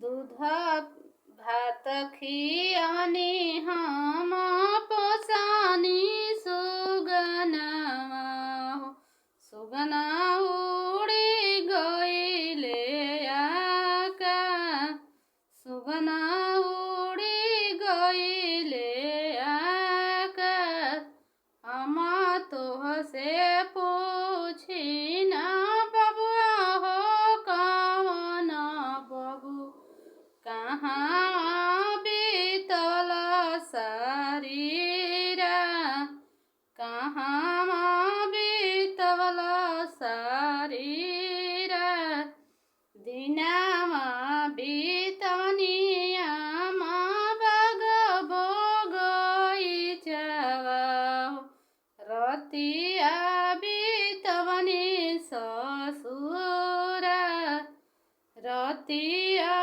दूध भात खियानी हम पोसानी सुगनावा हो। सुगना उड़ी गईले आकाश, सुगना उड़ी गईले आकाश। हम तोहसे पूछी ना बबुआ हो कवन बबू, कहाँ बीतल शरीरा, कहाँ बीतल शरीरा। दिनामा बीतनिया बग बगैचवा हो। रतिया बीतवनी ससुरा, रतिया